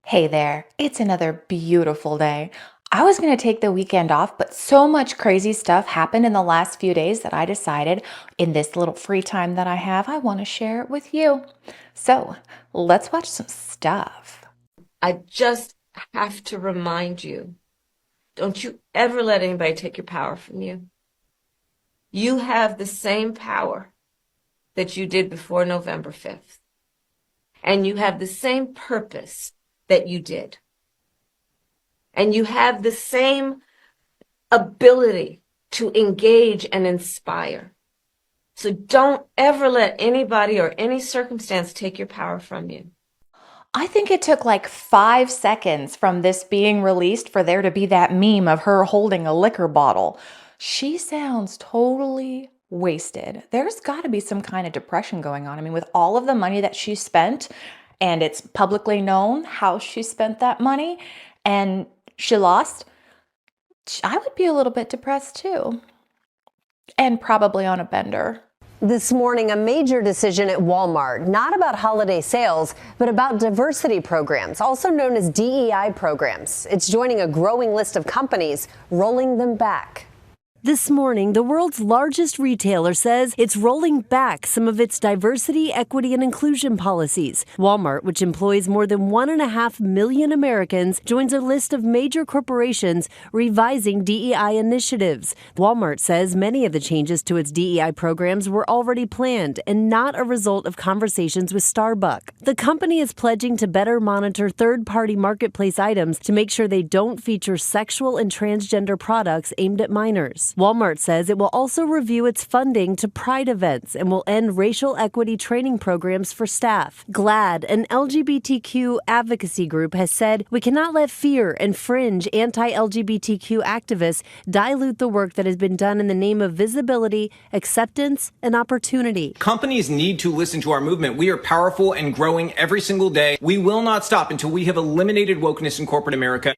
Hey there, it's another beautiful day. I was going to take the weekend off, but so much crazy stuff happened in the last few days that I decided in this little free time that I have, I want to share it with you. So let's watch some stuff. I just have to remind you, don't you ever let anybody take your power from you. You have the same power that you did before November 5th, and you have the same purpose that you did, and you have the same ability to engage and inspire. So don't ever let anybody or any circumstance take your power from you. I think it took like 5 seconds from this being released for there to be that meme of her holding a liquor bottle. She sounds totally wasted. There's got to be some kind of depression going on. I mean, with all of the money that she spent, and it's publicly known how she spent that money, and she lost, I would be a little bit depressed too. And probably on a bender. This morning, a major decision at Walmart, not about holiday sales, but about diversity programs, also known as DEI programs. It's joining a growing list of companies rolling them back. This morning, the world's largest retailer says it's rolling back some of its diversity, equity, and inclusion policies. Walmart, which employs more than 1.5 million Americans, joins a list of major corporations revising DEI initiatives. Walmart says many of the changes to its DEI programs were already planned and not a result of conversations with Starbucks. The company is pledging to better monitor third-party marketplace items to make sure they don't feature sexual and transgender products aimed at minors. Walmart says it will also review its funding to Pride events and will end racial equity training programs for staff. GLAAD, an LGBTQ advocacy group, has said we cannot let fear and fringe anti-LGBTQ activists dilute the work that has been done in the name of visibility, acceptance, and opportunity. Companies need to listen to our movement. We are powerful and growing every single day. We will not stop until we have eliminated wokeness in corporate America.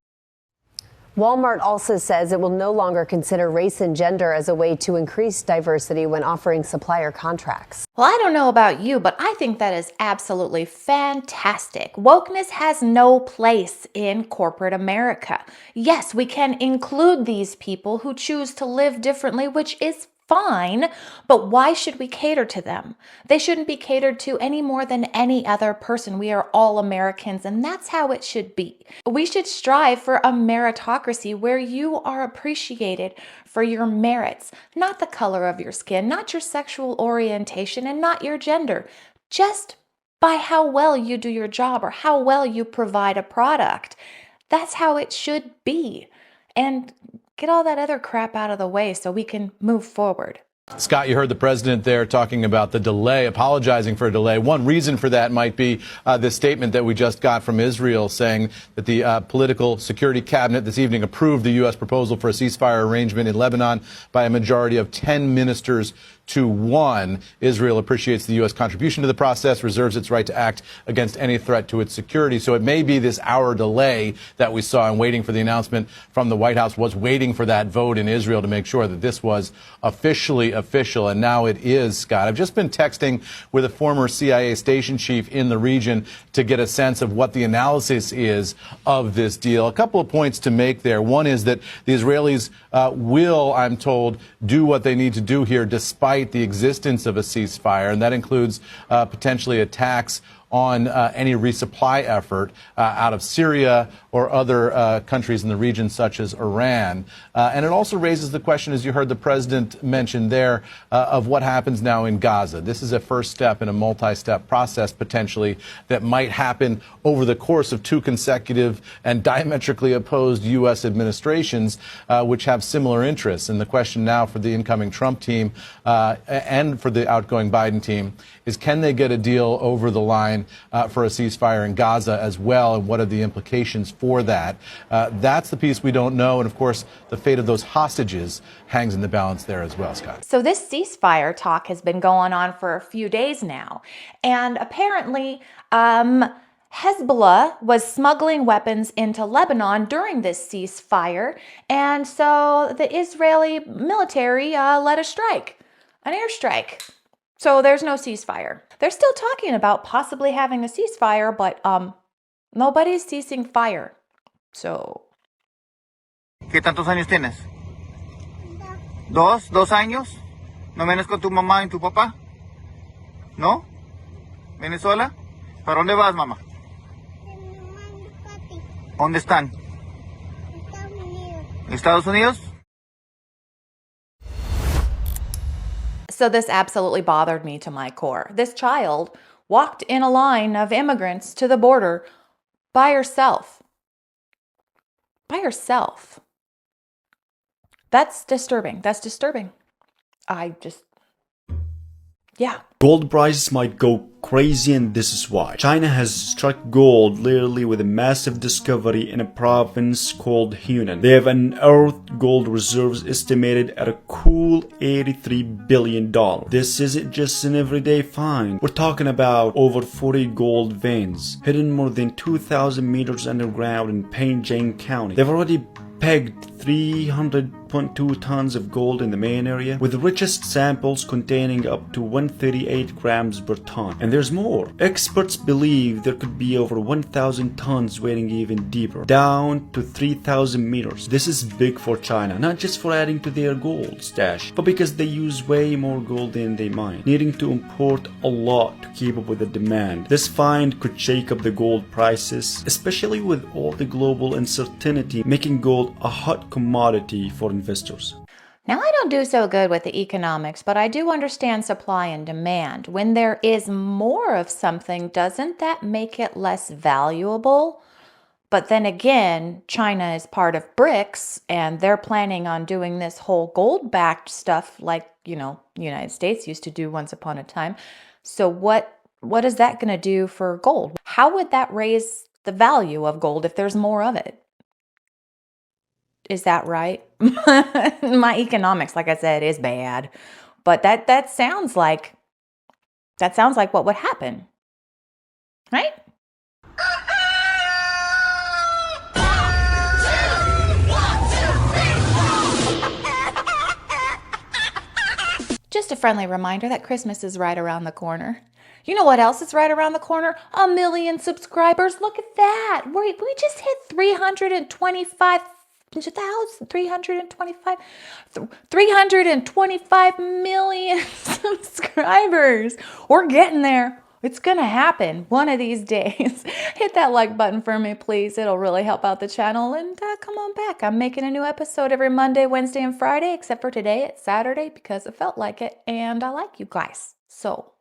Walmart also says it will no longer consider race and gender as a way to increase diversity when offering supplier contracts. Well, I don't know about you, but I think that is absolutely fantastic. Wokeness has no place in corporate America. Yes, we can include these people who choose to live differently, which is fine, but why should we cater to them? They shouldn't be catered to any more than any other person. We are all Americans, and that's how it should be. We should strive for a meritocracy where you are appreciated for your merits, not the color of your skin, not your sexual orientation, and not your gender, just by how well you do your job or how well you provide a product. That's how it should be. And get all that other crap out of the way so we can move forward. Scott, you heard the president there talking about the delay, apologizing for a delay. One reason for that might be this statement that we just got from Israel saying that the political security cabinet this evening approved the U.S. proposal for a ceasefire arrangement in Lebanon by a majority of 10 ministers to 1. Israel appreciates the U.S. contribution to the process, reserves its right to act against any threat to its security. So it may be this hour delay that we saw in waiting for the announcement from the White House was waiting for that vote in Israel to make sure that this was officially official. And now it is, Scott. I've just been texting with a former CIA station chief in the region to get a sense of what the analysis is of this deal. A couple of points to make there. One is that the Israelis will, I'm told, do what they need to do here despite the existence of a ceasefire, and that includes potentially attacks on any resupply effort out of Syria or other countries in the region, such as Iran. And it also raises the question, as you heard the president mention there, of what happens now in Gaza. This is a first step in a multi-step process, potentially, that might happen over the course of 2 consecutive and diametrically opposed U.S. administrations, which have similar interests. And the question now for the incoming Trump team and for the outgoing Biden team is, can they get a deal over the line for a ceasefire in Gaza as well, and what are the implications for that? That's the piece we don't know, and of course the fate of those hostages hangs in the balance there as well, Scott. So this ceasefire talk has been going on for a few days now, and apparently Hezbollah was smuggling weapons into Lebanon during this ceasefire, and so the Israeli military led a strike, an airstrike. So there's no ceasefire. They're still talking about possibly having a ceasefire, but Nobody's ceasing fire. So, ¿Qué tantos años tienes? ¿Dos? ¿2 años? ¿No vienes con tu mamá y tu papá? ¿No? ¿Vienes sola? ¿Para dónde vas, mamá? ¿Dónde están? ¿Estados Unidos? so this absolutely bothered me to my core. This child walked in a line of immigrants to the border by herself. By herself. That's disturbing. That's disturbing. Yeah. Gold prices might go crazy, and this is why. China has struck gold literally with a massive discovery in a province called Hunan. They have unearthed gold reserves estimated at a cool $83 billion. This isn't just an everyday find. We're talking about over 40 gold veins hidden more than 2,000 meters underground in Panjang County. They've already pegged 300.2 tons of gold in the main area, with the richest samples containing up to 138 grams per ton. And there's more. Experts believe there could be over 1,000 tons waiting even deeper, down to 3,000 meters. This is big for China, not just for adding to their gold stash, but because they use way more gold than they mine, needing to import a lot to keep up with the demand. This find could shake up the gold prices, especially with all the global uncertainty making gold a hot commodity for investors. Now, I don't do so good with the economics, but I do understand supply and demand. When there is more of something, doesn't that make it less valuable? But then again, China is part of BRICS, and they're planning on doing this whole gold-backed stuff like, the United States used to do once upon a time. So what is that going to do for gold? How would that raise the value of gold if there's more of it? Is that right? My economics, like I said, is bad. But that sounds like what would happen. Right? Just a friendly reminder that Christmas is right around the corner. You know what else is right around the corner? 1 million subscribers. Look at that. We just hit 325 million subscribers. We're getting there. It's gonna happen one of these days. Hit that like button for me, please. It'll really help out the channel. And come on back. I'm making a new episode every Monday, Wednesday, and Friday, except for today, it's Saturday, because it felt like it. And I like you guys. So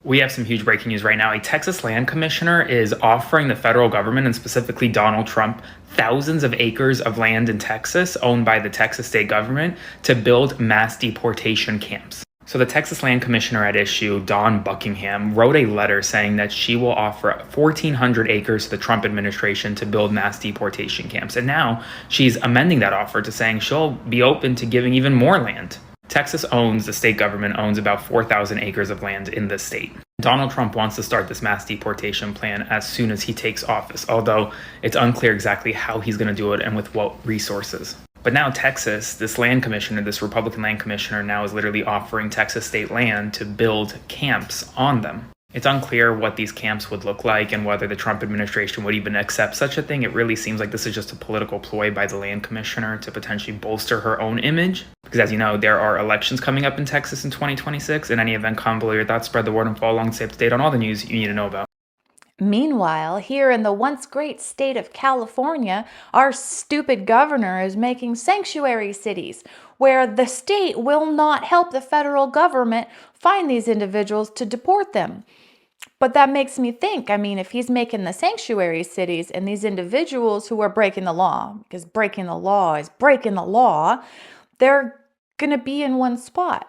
we have some huge breaking news right now. A Texas land commissioner is offering the federal government, and specifically Donald Trump, thousands of acres of land in Texas owned by the Texas state government to build mass deportation camps. So the Texas land commissioner at issue, Dawn Buckingham, wrote a letter saying that she will offer 1,400 acres to the Trump administration to build mass deportation camps. And now she's amending that offer to saying she'll be open to giving even more land. The state government owns about 4,000 acres of land in the state. Donald Trump wants to start this mass deportation plan as soon as he takes office, although it's unclear exactly how he's going to do it and with what resources. But now Texas, this land commissioner, this Republican land commissioner, now is literally offering Texas state land to build camps on them. It's unclear what these camps would look like and whether the Trump administration would even accept such a thing. It really seems like this is just a political ploy by the land commissioner to potentially bolster her own image. Because as you know, there are elections coming up in Texas in 2026. In any event, comment below your thoughts, spread the word, and follow along to stay up to date on all the news you need to know about. meanwhile, here in the once great state of California, our stupid governor is making sanctuary cities where the state will not help the federal government find these individuals to deport them. But that makes me think, if he's making the sanctuary cities and these individuals who are breaking the law, because breaking the law is breaking the law, they're going to be in one spot.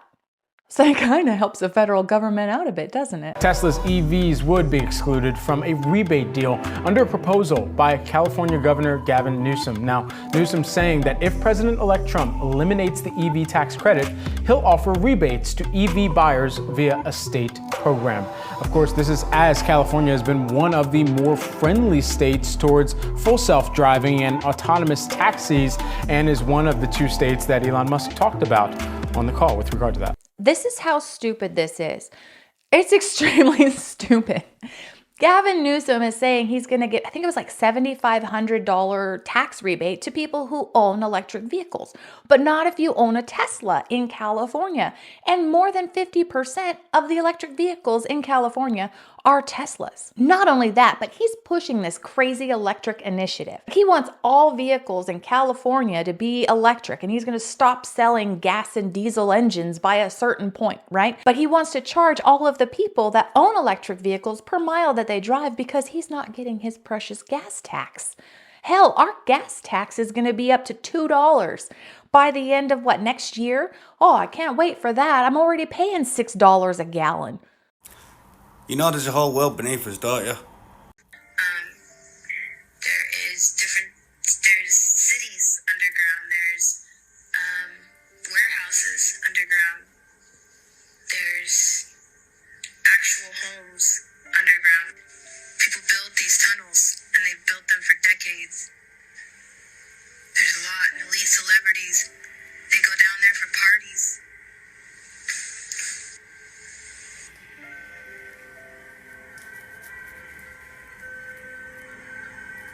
So it kind of helps the federal government out a bit, doesn't it? Tesla's EVs would be excluded from a rebate deal under a proposal by California Governor Gavin Newsom. Now, Newsom's saying that if President-elect Trump eliminates the EV tax credit, he'll offer rebates to EV buyers via a state program. Of course, this is as California has been one of the more friendly states towards full self-driving and autonomous taxis, and is one of the two states that Elon Musk talked about on the call with regard to that. This is how stupid this is. It's extremely stupid. Gavin Newsom is saying he's going to get, I think it was like $7,500 tax rebate to people who own electric vehicles, but not if you own a Tesla in California. And more than 50% of the electric vehicles in California are Teslas. Not only that, but he's pushing this crazy electric initiative. He wants all vehicles in California to be electric, and he's going to stop selling gas and diesel engines by a certain point, right? But he wants to charge all of the people that own electric vehicles per mile that they drive because he's not getting his precious gas tax. Hell, our gas tax is going to be up to $2 by the end of next year? Oh, I can't wait for that. I'm already paying $6 a gallon. You know there's a whole world beneath us, don't you? There's cities underground, there's warehouses underground, there's actual homes underground. People build these tunnels, and they've built them for decades. There's a lot, and elite celebrities, they go down there for parties.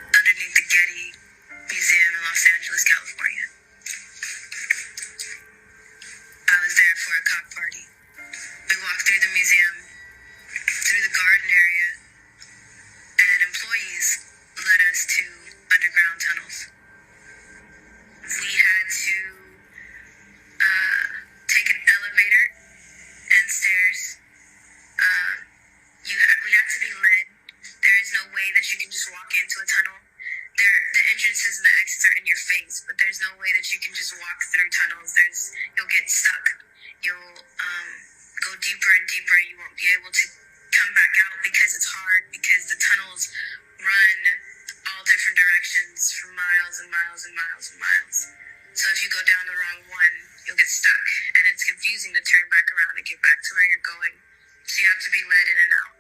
Underneath the Getty Museum in Los Angeles, California. I was there for a cock party. We walked through the museum, through the garden area, and employees led us to underground tunnels. We had to take an elevator and stairs. We had to be led. There is no way that you can just walk into a tunnel. The entrances and the exits are in your face, but there's no way that you can just walk through tunnels. You'll get stuck. You'll go deeper and deeper, and you won't be able to come back out because it's hard, because the tunnels run all different directions for miles and miles and miles and miles. So if you go down the wrong one, you'll get stuck, and it's confusing to turn back around and get back to where you're going. So you have to be led in and out.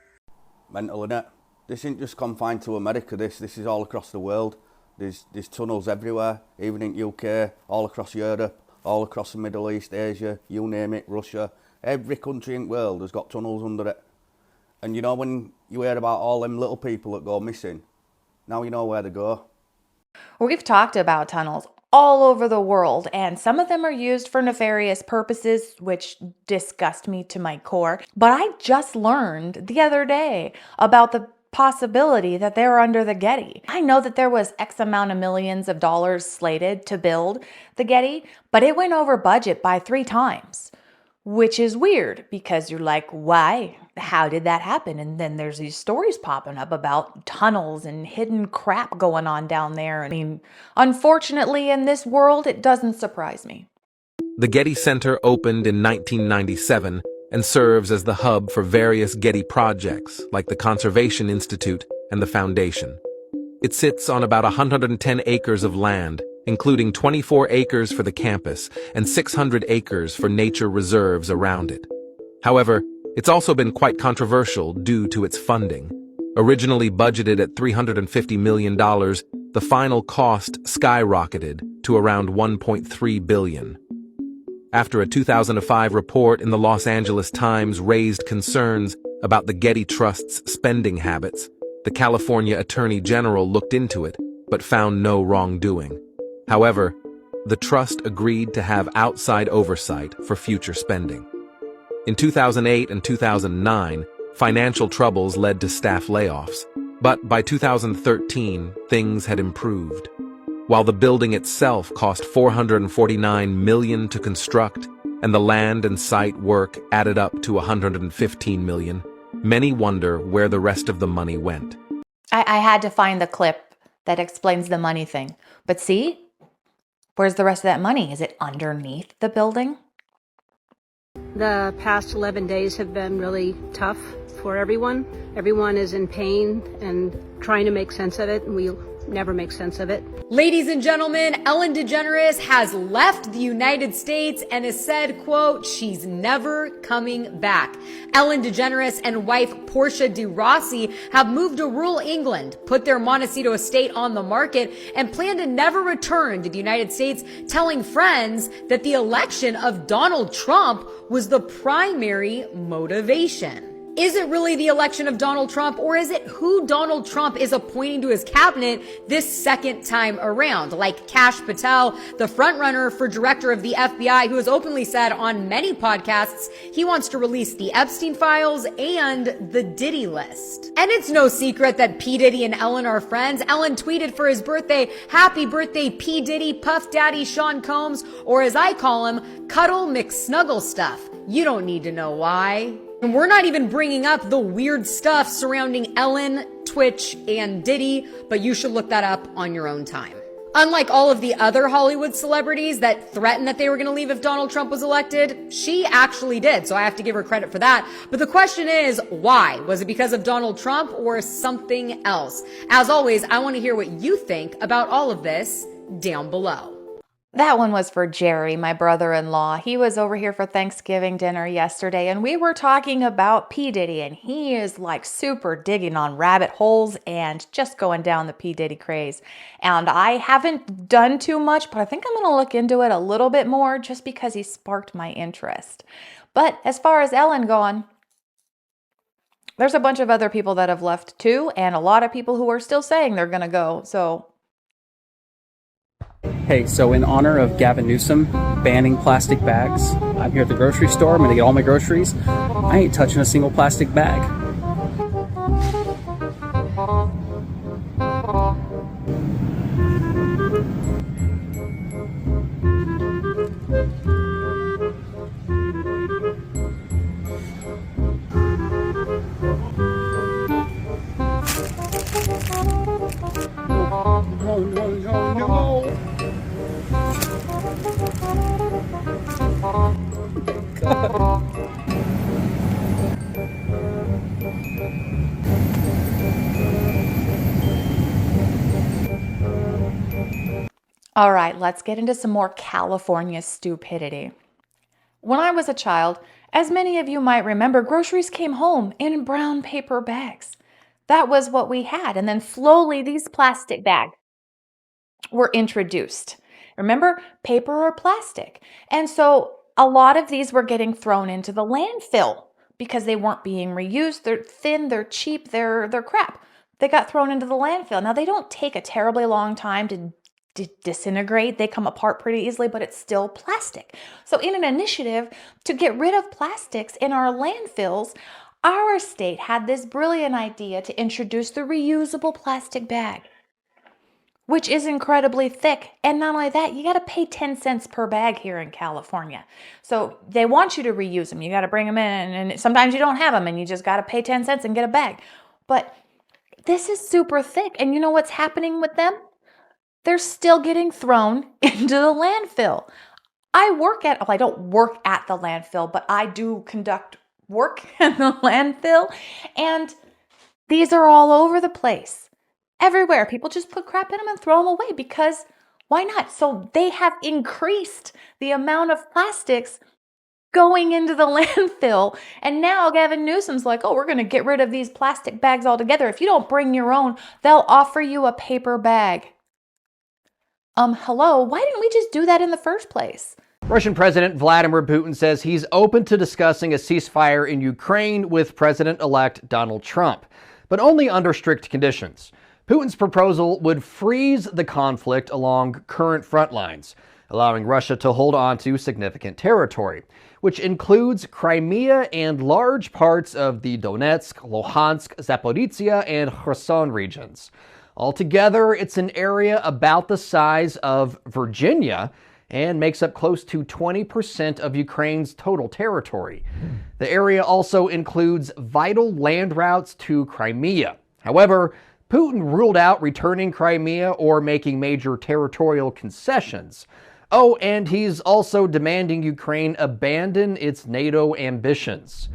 Mental, innit? This isn't just confined to America, this is all across the world. There's tunnels everywhere, even in UK, all across Europe, all across the Middle East, Asia, you name it, Russia. Every country in the world has got tunnels under it. And you know when you hear about all them little people that go missing, now you know where to go. We've talked about tunnels all over the world, and some of them are used for nefarious purposes, which disgust me to my core. But I just learned the other day about the possibility that they're under the Getty. I know that there was X amount of millions of dollars slated to build the Getty, but it went over budget by 3 times, which is weird because you're like, why? How did that happen? And then there's these stories popping up about tunnels and hidden crap going on down there. I mean, unfortunately, in this world, it doesn't surprise me. The Getty Center opened in 1997 and serves as the hub for various Getty projects like the Conservation Institute and the Foundation. It sits on about 110 acres of land, including 24 acres for the campus and 600 acres for nature reserves around it. However, it's also been quite controversial due to its funding. Originally budgeted at $350 million, the final cost skyrocketed to around $1.3 billion. After a 2005 report in the Los Angeles Times raised concerns about the Getty Trust's spending habits, the California Attorney General looked into it, but found no wrongdoing. However, the trust agreed to have outside oversight for future spending. In 2008 and 2009, financial troubles led to staff layoffs, but by 2013, things had improved. While the building itself cost $449 million to construct, and the land and site work added up to $115 million, many wonder where the rest of the money went. I had to find the clip that explains the money thing. But see, where's the rest of that money? Is it underneath the building? The past 11 days have been really tough for everyone. Everyone is in pain and trying to make sense of it, and we'll never make sense of it. Ladies and gentlemen, Ellen DeGeneres has left the United States and has said, quote, she's never coming back. Ellen DeGeneres and wife Portia de Rossi have moved to rural England, put their Montecito estate on the market, and plan to never return to the United States, telling friends that the election of Donald Trump was the primary motivation. Is it really the election of Donald Trump, or is it who Donald Trump is appointing to his cabinet this second time around? Like Kash Patel, the frontrunner for director of the FBI, who has openly said on many podcasts he wants to release the Epstein files and the Diddy list. And it's no secret that P. Diddy and Ellen are friends. Ellen tweeted for his birthday, "Happy birthday, P. Diddy, Puff Daddy, Sean Combs," or as I call him, Cuddle McSnuggle Stuff. You don't need to know why. And we're not even bringing up the weird stuff surrounding Ellen, Twitch, and Diddy, but you should look that up on your own time. Unlike all of the other Hollywood celebrities that threatened that they were going to leave if Donald Trump was elected, she actually did, so I have to give her credit for that. But the question is, why? Was it because of Donald Trump or something else? As always, I want to hear what you think about all of this down below. That one was for Jerry, my brother-in-law. He was over here for Thanksgiving dinner yesterday, and we were talking about P. Diddy, and he is like super digging on rabbit holes and just going down the P. Diddy craze. And I haven't done too much, but I think I'm going to look into it a little bit more just because he sparked my interest. But as far as Ellen going, there's a bunch of other people that have left too, and a lot of people who are still saying they're going to go, so... Hey, so in honor of Gavin Newsom banning plastic bags, I'm here at the grocery store. I'm going to get all my groceries. I ain't touching a single plastic bag. No. God. All right, let's get into some more California stupidity. When I was a child, as many of you might remember, groceries came home in brown paper bags. That was what we had. And then slowly these plastic bags were introduced. Remember, paper or plastic. And so a lot of these were getting thrown into the landfill because they weren't being reused. They're thin, they're cheap, they're crap. They got thrown into the landfill. Now, they don't take a terribly long time to disintegrate. They come apart pretty easily, but it's still plastic. So in an initiative to get rid of plastics in our landfills, our state had this brilliant idea to introduce the reusable plastic bag, which is incredibly thick. And not only that, you got to pay 10 cents per bag here in California. So they want you to reuse them. You got to bring them in, and sometimes you don't have them, and you just got to pay 10 cents and get a bag. But this is super thick, and you know what's happening with them? They're still getting thrown into the landfill. I don't work at the landfill, but I do conduct work in the landfill, and these are all over the place. Everywhere. People just put crap in them and throw them away because why not? So they have increased the amount of plastics going into the landfill. And now Gavin Newsom's like, oh, we're going to get rid of these plastic bags altogether. If you don't bring your own, they'll offer you a paper bag. Hello? Why didn't we just do that in the first place? Russian President Vladimir Putin says he's open to discussing a ceasefire in Ukraine with President-elect Donald Trump, but only under strict conditions. Putin's proposal would freeze the conflict along current front lines, allowing Russia to hold on to significant territory, which includes Crimea and large parts of the Donetsk, Luhansk, Zaporizhia, and Kherson regions. Altogether, it's an area about the size of Virginia and makes up close to 20% of Ukraine's total territory. The area also includes vital land routes to Crimea. However, Putin ruled out returning Crimea or making major territorial concessions. Oh, and he's also demanding Ukraine abandon its NATO ambitions.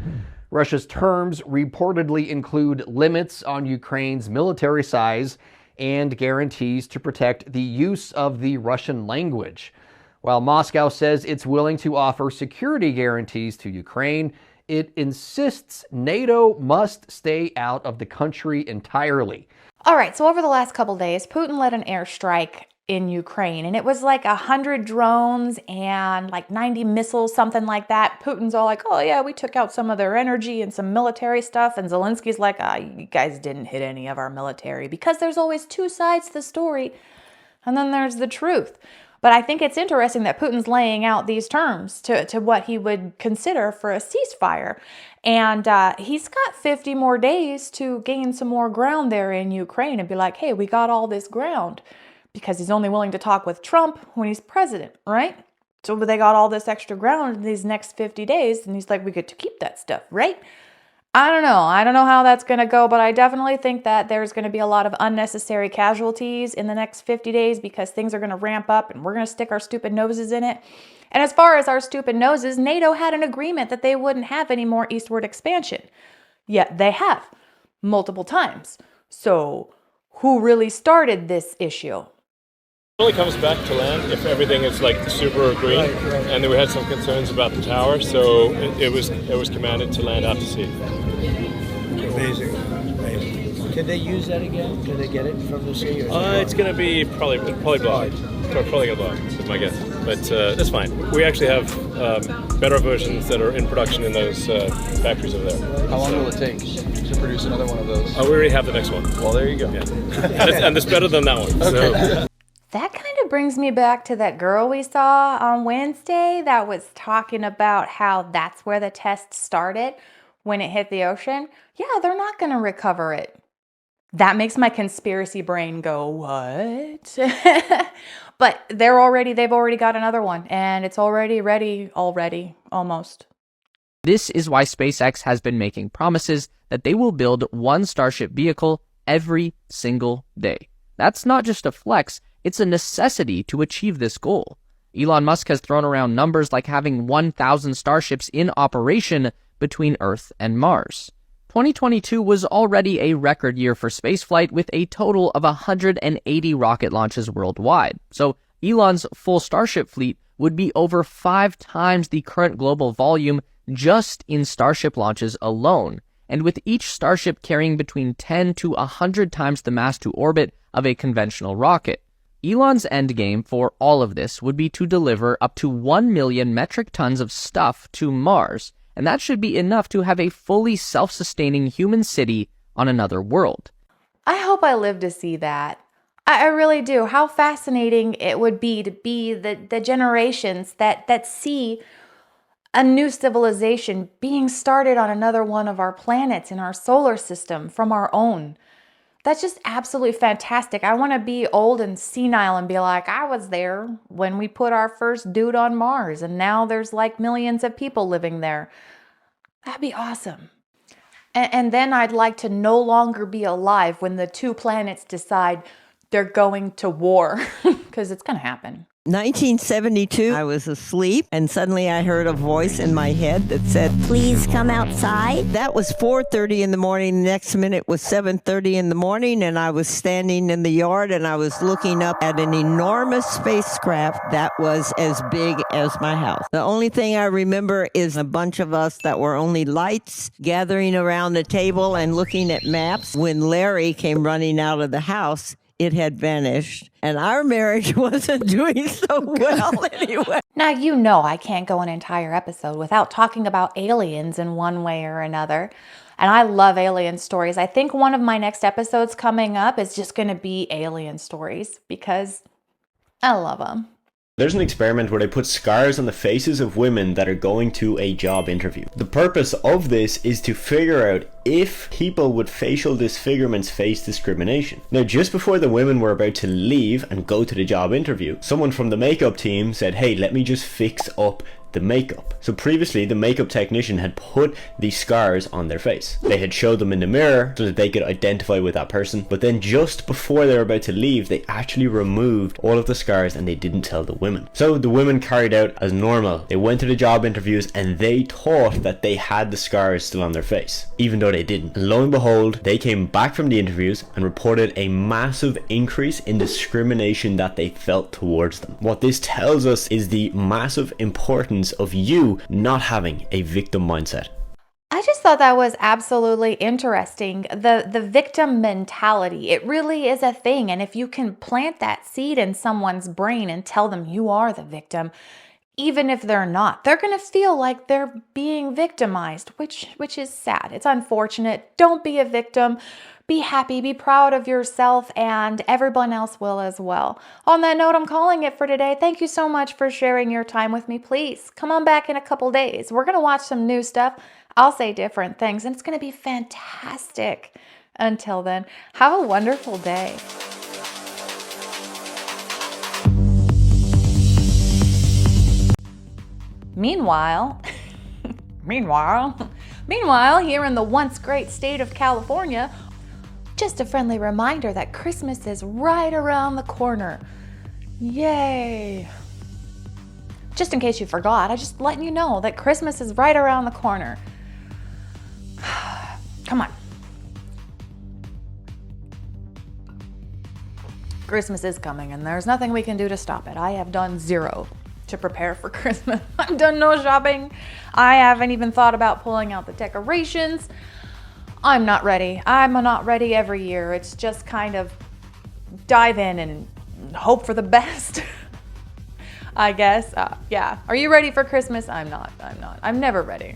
Russia's terms reportedly include limits on Ukraine's military size and guarantees to protect the use of the Russian language. While Moscow says it's willing to offer security guarantees to Ukraine, it insists NATO must stay out of the country entirely. All right, so over the last couple days, Putin led an airstrike in Ukraine. And it was like 100 drones and like 90 missiles, something like that. Putin's all like, oh yeah, we took out some of their energy and some military stuff. And Zelensky's like, you guys didn't hit any of our military, because there's always two sides to the story. And then there's the truth. But I think it's interesting that Putin's laying out these terms to what he would consider for a ceasefire. And he's got 50 more days to gain some more ground there in Ukraine and be like, hey, we got all this ground. Because he's only willing to talk with Trump when he's president, right? So they got all this extra ground in these next 50 days, and he's like, we get to keep that stuff, right? I don't know. I don't know how that's going to go, but I definitely think that there's going to be a lot of unnecessary casualties in the next 50 days because things are going to ramp up and we're going to stick our stupid noses in it. And as far as our stupid noses, NATO had an agreement that they wouldn't have any more eastward expansion. Yet they have multiple times. So who really started this issue? It only comes back to land if everything is like super green, and then we had some concerns about the tower, so it was commanded to land out to sea. Amazing. Can they use that again? Can they get it from the sea? It's going to be probably blocked. Probably going to block, is my guess. But that's fine. We actually have better versions that are in production in those factories over there. How long will it take to produce another one of those? We already have the next one. Well, there you go. Yeah. and it's better than that one. Okay. So. That kind of brings me back to that girl we saw on Wednesday that was talking about how that's where the test started when it hit the ocean. Yeah, they're not going to recover it. That makes my conspiracy brain go, what? But they've already got another one, and it's already ready almost. This is why SpaceX has been making promises that they will build one Starship vehicle every single day. That's not just a flex, it's a necessity to achieve this goal. Elon Musk has thrown around numbers like having 1,000 Starships in operation between Earth and Mars. 2022 was already a record year for spaceflight with a total of 180 rocket launches worldwide. So Elon's full Starship fleet would be over 5 times the current global volume just in Starship launches alone, and with each Starship carrying between 10 to 100 times the mass to orbit of a conventional rocket. Elon's endgame for all of this would be to deliver up to 1 million metric tons of stuff to Mars, and that should be enough to have a fully self-sustaining human city on another world. I hope I live to see that. I really do. How fascinating it would be to be the generations that see a new civilization being started on another one of our planets in our solar system from our own. That's just absolutely fantastic. I want to be old and senile and be like, I was there when we put our first dude on Mars, and now there's like millions of people living there. That'd be awesome. And then I'd like to no longer be alive when the two planets decide they're going to war, because it's going to happen. 1972, I was asleep, and suddenly I heard a voice in my head that said, "Please come outside." That was 4:30 in the morning. The next minute was 7:30 in the morning, and I was standing in the yard, and I was looking up at an enormous spacecraft that was as big as my house. The only thing I remember is a bunch of us that were only lights gathering around the table and looking at maps. When Larry came running out of the house, it had vanished, and our marriage wasn't doing so well anyway. Now, you know I can't go an entire episode without talking about aliens in one way or another. And I love alien stories. I think one of my next episodes coming up is just going to be alien stories because I love them. There's an experiment where they put scars on the faces of women that are going to a job interview. The purpose of this is to figure out if people with facial disfigurements face discrimination. Now, just before the women were about to leave and go to the job interview, someone from the makeup team said, hey, let me just fix up the makeup. So previously, the makeup technician had put these scars on their face. They had showed them in the mirror so that they could identify with that person, but then just before they were about to leave, they actually removed all of the scars and they didn't tell the women. So the women carried out as normal. They went to the job interviews and they thought that they had the scars still on their face, even though they didn't. And lo and behold, they came back from the interviews and reported a massive increase in discrimination that they felt towards them. What this tells us is the massive importance of you not having a victim mindset. I just thought that was absolutely interesting. The victim mentality, it really is a thing. And if you can plant that seed in someone's brain and tell them you are the victim, even if they're not, they're going to feel like they're being victimized, which is sad. It's unfortunate. Don't be a victim. Be happy, be proud of yourself, and everyone else will as well. On that note, I'm calling it for today. Thank you so much for sharing your time with me. Please come on back in a couple days. We're going to watch some new stuff. I'll say different things, and it's going to be fantastic. Until then, have a wonderful day. Meanwhile, here in the once great state of California, just a friendly reminder that Christmas is right around the corner. Yay! Just in case you forgot, I'm just letting you know that Christmas is right around the corner. Come on. Christmas is coming and there's nothing we can do to stop it. I have done zero to prepare for Christmas. I've done no shopping. I haven't even thought about pulling out the decorations. I'm not ready. I'm not ready every year. It's just kind of dive in and hope for the best. I guess. Yeah. Are you ready for Christmas? I'm not. I'm never ready.